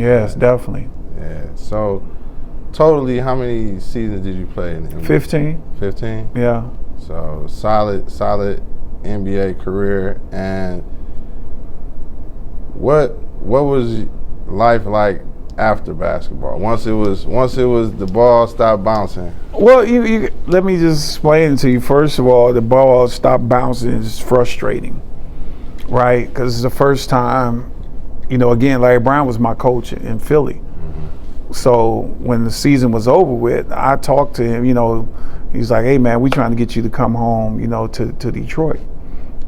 Yes, definitely. Yeah. So, totally, how many seasons did you play in the NBA? 15. 15? Yeah. So, solid NBA career. And what was life like after basketball? Once it was the ball stopped bouncing. Well, you let me just explain it to you. First of all, the ball stopped bouncing is frustrating, right? Because it's the first time, again, Larry Brown was my coach in Philly. Mm-hmm. So when the season was over with, I talked to him, he's like, hey man, we trying to get you to come home, to Detroit.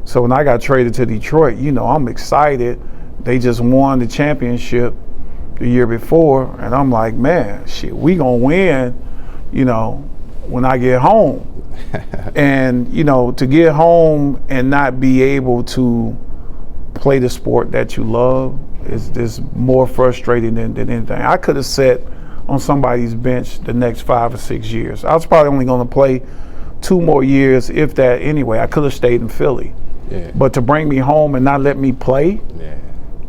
So when I got traded to Detroit, I'm excited. They just won the championship the year before, and I'm like, man, shit, we gonna win, when I get home. And, to get home and not be able to play the sport that you love is more frustrating than anything. I could have sat on somebody's bench the next 5 or 6 years. I was probably only gonna play 2 more years, if that anyway. I could have stayed in Philly. Yeah. But to bring me home and not let me play, yeah.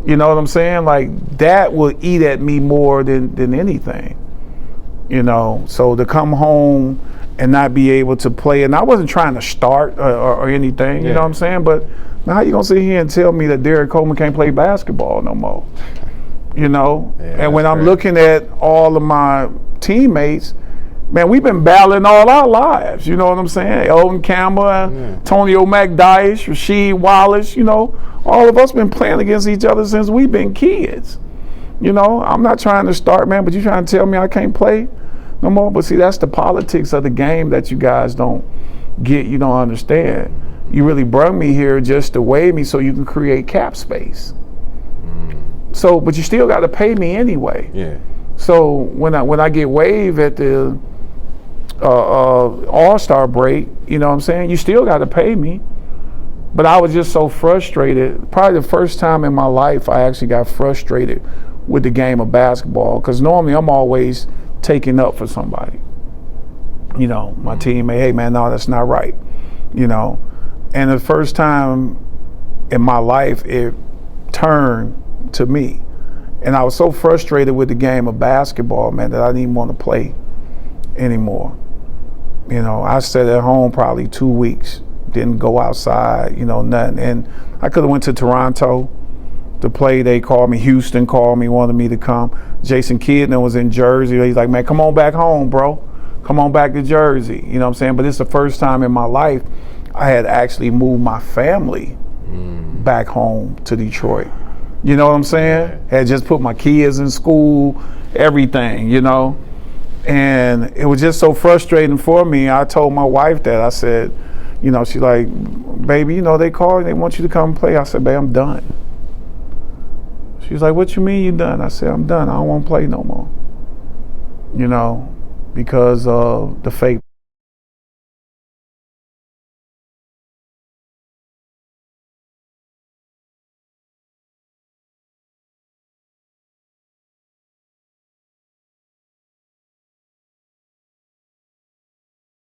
You know what I'm saying? Like, that will eat at me more than anything. So to come home and not be able to play, and I wasn't trying to start or anything, you know what I'm saying? But now how you gonna sit here and tell me that Derrick Coleman can't play basketball no more? And when I'm looking at all of my teammates, man, we've been battling all our lives, you know what I'm saying? Elton Campbell, Tony McDyess, Rasheed Wallace, all of us been playing against each other since we've been kids. I'm not trying to start, man, but you trying to tell me I can't play no more? But see, that's the politics of the game that you guys don't get, you don't understand. You really brought me here just to weigh me so you can create cap space. So, but you still got to pay me anyway. Yeah. So when I get waived at the All-Star break, you know what I'm saying? You still got to pay me. But I was just so frustrated. Probably the first time in my life I actually got frustrated with the game of basketball, because normally I'm always taking up for somebody. My teammate, hey man, no, that's not right. And the first time in my life it turned to me. And I was so frustrated with the game of basketball, man, that I didn't even want to play anymore. I sat at home probably 2 weeks, didn't go outside, nothing. And I could have went to Toronto to play. They called me, Houston called me, wanted me to come. Jason Kidd was in Jersey. He's like, man, come on back home, bro. Come on back to Jersey. You know what I'm saying? But it's the first time in my life I had actually moved my family back home to Detroit. You know what I'm saying? Had just put my kids in school, everything, And it was just so frustrating for me. I told my wife that. I said, she's like, baby, they called, they want you to come play. I said, babe, I'm done. She was like, what you mean you done? I said, I'm done. I don't want to play no more. Because of the fake